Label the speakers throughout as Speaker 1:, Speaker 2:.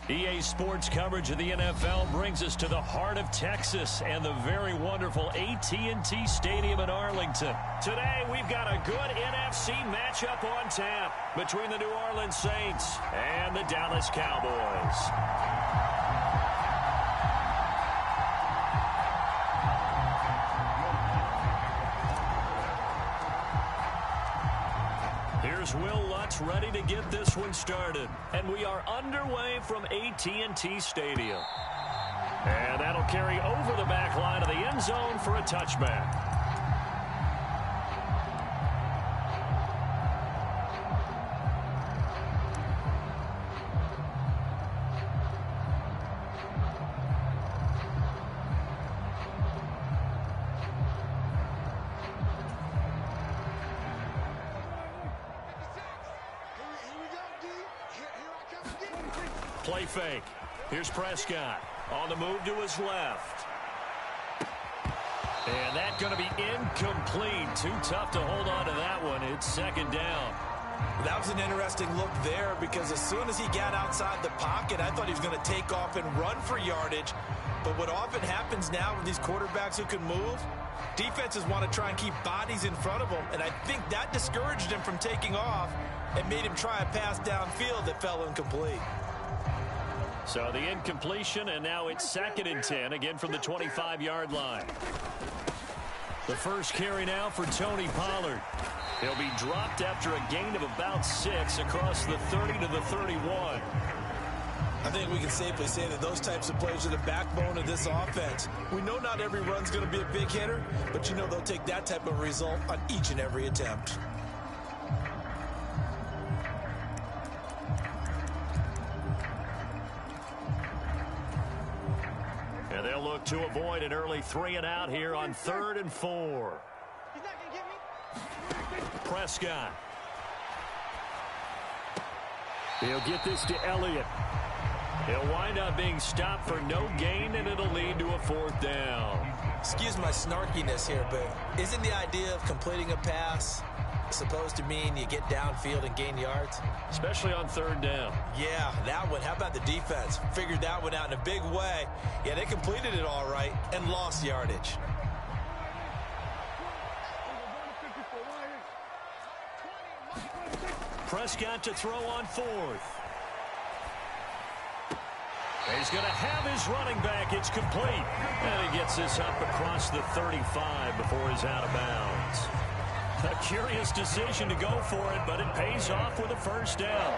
Speaker 1: EA Sports coverage of the NFL brings us to the heart of Texas and the very wonderful AT&T Stadium in Arlington. Today, we've got a good NFC matchup on tap between the New Orleans Saints and the Dallas Cowboys. Here's Will Lutz ready to get this one started. And we are underway from AT&T Stadium. And that'll carry over the back line of the end zone for a touchback. Play fake. Here's Prescott on the move to his left. And that's going to be incomplete. Too tough to hold on to that one. It's second down.
Speaker 2: That was an interesting look there because as soon as he got outside the pocket, I thought he was going to take off and run for yardage. But what often happens now with these quarterbacks who can move, defenses want to try and keep bodies in front of them. And I think that discouraged him from taking off and made him try a pass downfield that fell incomplete.
Speaker 1: So the incompletion, and now it's 2nd and 10, again from the 25-yard line. The first carry now for Tony Pollard. He'll be dropped after a gain of about 6 across the 30 to the 31.
Speaker 2: I think we can safely say that those types of plays are the backbone of this offense. We know not every run's going to be a big hitter, but you know they'll take that type of result on each and every attempt.
Speaker 1: And they'll look to avoid an early 3-and-out here on 3rd and 4.
Speaker 3: He's not gonna get me.
Speaker 1: Prescott. He'll get this to Elliott. He'll wind up being stopped for no gain, and it'll lead to a 4th down.
Speaker 2: Excuse my snarkiness here, but isn't the idea of completing a pass supposed to mean you get downfield and gain yards?
Speaker 1: Especially on 3rd down.
Speaker 2: Yeah, that one. How about the defense? Figured that one out in a big way. Yeah, they completed it all right and lost yardage.
Speaker 1: Prescott to throw on 4th. He's going to have his running back. It's complete. And he gets this up across the 35 before he's out of bounds. A curious decision to go for it, but it pays off with a 1st down.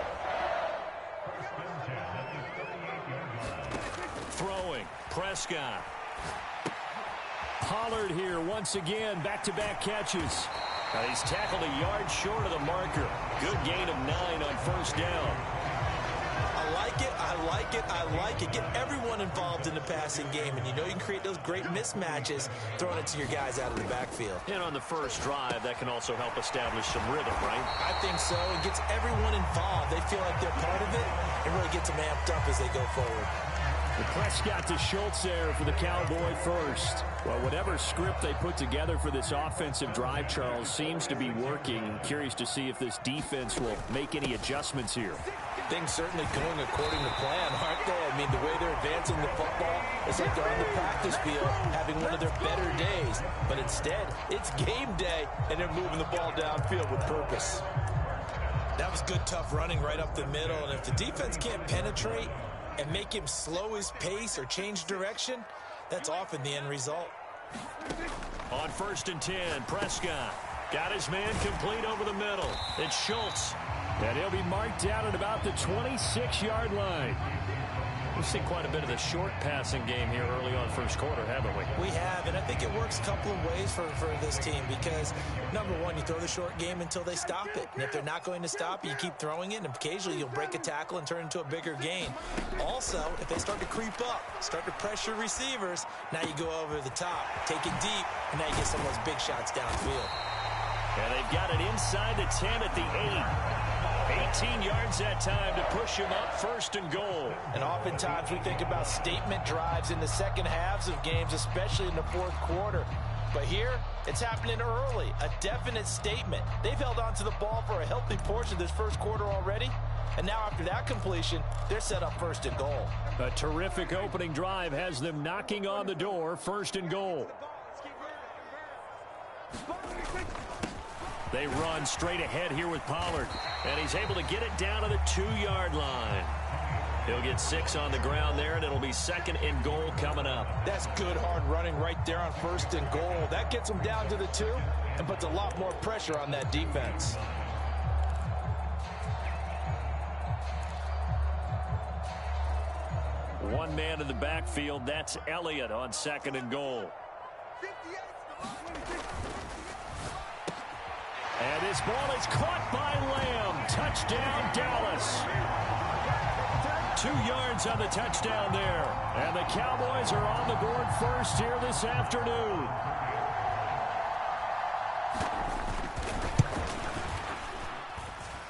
Speaker 1: Throwing, Prescott. Pollard here once again, back-to-back catches. He's tackled a yard short of the marker. Good gain of 9 on 1st down.
Speaker 2: I like it, I like it, I like it. Get everyone involved in the passing game, and you know you can create those great mismatches throwing it to your guys out of the backfield.
Speaker 1: And on the first drive, that can also help establish some rhythm, right?
Speaker 2: I think so. It gets everyone involved. They feel like they're part of it. It really gets them amped up as they go forward.
Speaker 1: The Prescott to Schultz there for the Cowboy first. Well, whatever script they put together for this offensive drive, Charles, seems to be working. Curious to see if this defense will make any adjustments here.
Speaker 2: Things certainly going according to plan, aren't they? I mean, the way they're advancing the football, it's like they're on the practice field having one of their better days. But instead, it's game day, and they're moving the ball downfield with purpose. That was good, tough running right up the middle. And if the defense can't penetrate and make him slow his pace or change direction, that's often the end result.
Speaker 1: On 1st and 10, Prescott got his man complete over the middle. It's Schultz. And he'll be marked out at about the 26-yard line. We've seen quite a bit of the short passing game here early on first quarter, haven't we?
Speaker 2: We have, and I think it works a couple of ways for this team because, number one, you throw the short game until they stop it. And if they're not going to stop it, you keep throwing it, and occasionally you'll break a tackle and turn it into a bigger gain. Also, if they start to creep up, start to pressure receivers, now you go over the top, take it deep, and now you get some of those big shots downfield.
Speaker 1: And they've got it inside the 10 at the 8. 18 yards that time to push him up 1st and goal.
Speaker 2: And oftentimes we think about statement drives in the second halves of games, especially in the 4th quarter. But here, it's happening early, a definite statement. They've held on to the ball for a healthy portion of this 1st quarter already, And now after that completion, they're set up 1st and goal.
Speaker 1: A terrific opening drive has them knocking on the door, 1st and goal. They run straight ahead here with Pollard, and he's able to get it down to the 2-yard line. He'll get 6 on the ground there, and it'll be 2nd and goal coming up.
Speaker 2: That's good hard running right there on 1st and goal. That gets them down to the 2 and puts a lot more pressure on that defense.
Speaker 1: One man in the backfield, that's Elliott on 2nd and goal. And this ball is caught by Lamb. Touchdown, Dallas. 2 yards on the touchdown there. And the Cowboys are on the board first here this afternoon.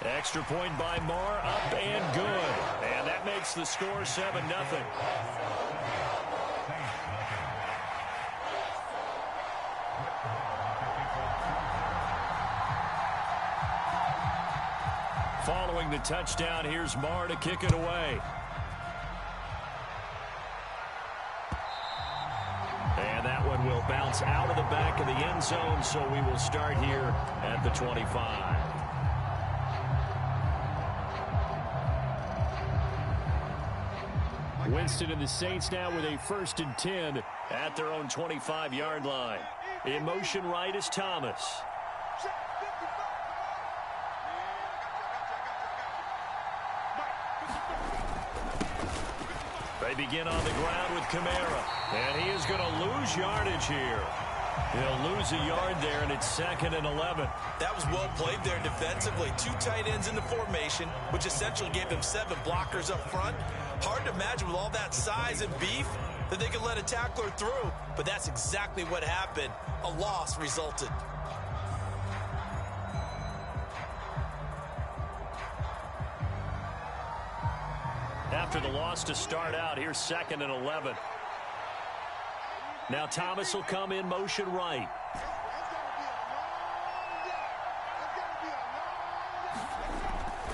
Speaker 1: Extra point by Marr, up and good. And that makes the score 7-0. Following the touchdown, here's Marr to kick it away. And that one will bounce out of the back of the end zone, so we will start here at the 25. Winston and the Saints now with a 1st and 10 at their own 25-yard line. In motion right is Thomas. They begin on the ground with Kamara, and he is going to lose yardage here. He'll lose a yard there, and it's 2nd and 11.
Speaker 2: That was well played there defensively. 2 tight ends in the formation, which essentially gave them 7 blockers up front. Hard to imagine with all that size and beef that they could let a tackler through, but that's exactly what happened. A loss resulted.
Speaker 1: After the loss to start out, here's 2nd and 11. Now Thomas will come in motion right.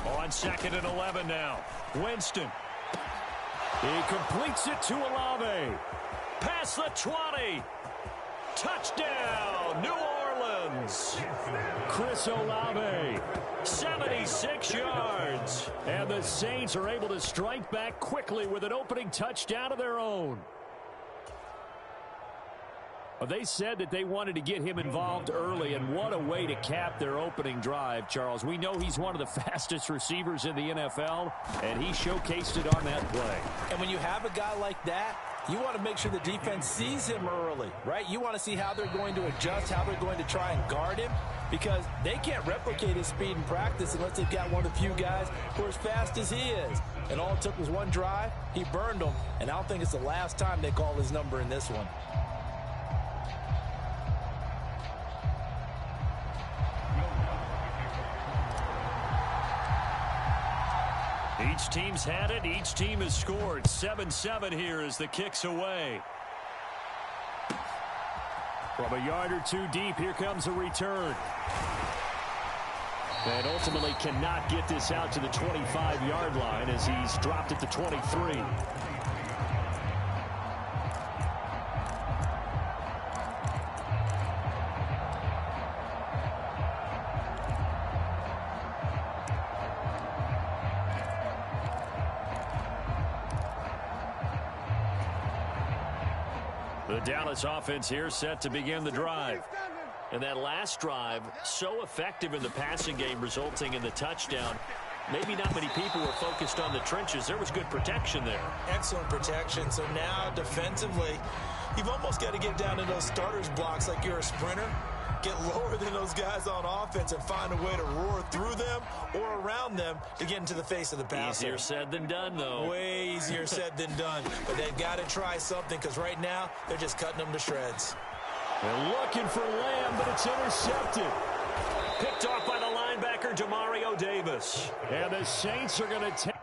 Speaker 1: On 2nd and 11 now. Winston. He completes it to Olave. Past the 20. Touchdown, New Orleans. Chris Olave, 76 yards. And the Saints are able to strike back quickly with an opening touchdown of their own. Well, they said that they wanted to get him involved early, and what a way to cap their opening drive, Charles. We know he's one of the fastest receivers in the NFL, and he showcased it on that play.
Speaker 2: And when you have a guy like that, you want to make sure the defense sees him early, right? You want to see how they're going to adjust, how they're going to try and guard him, because they can't replicate his speed in practice unless they've got one of the few guys who are as fast as he is. And all it took was one drive. He burned them, and I don't think it's the last time they call his number in this one.
Speaker 1: Each team's had it. Each team has scored. 7-7 here as the kick's away. From a yard or 2 deep, here comes a return. And ultimately cannot get this out to the 25-yard line as he's dropped it to 23. The Dallas offense here set to begin the drive. And that last drive, so effective in the passing game, resulting in the touchdown. Maybe not many people were focused on the trenches. There was good protection there.
Speaker 2: Excellent protection. So now defensively, you've almost got to get down to those starters blocks like you're a sprinter. Get lower than those guys on offense and find a way to roar through them or around them to get into the face of the passer.
Speaker 1: Easier said than done, though.
Speaker 2: Way easier said than done. But they've got to try something because right now they're just cutting them to shreds.
Speaker 1: They're looking for Lamb, but it's intercepted. Picked off by the linebacker, Demario Davis. And the Saints are going to take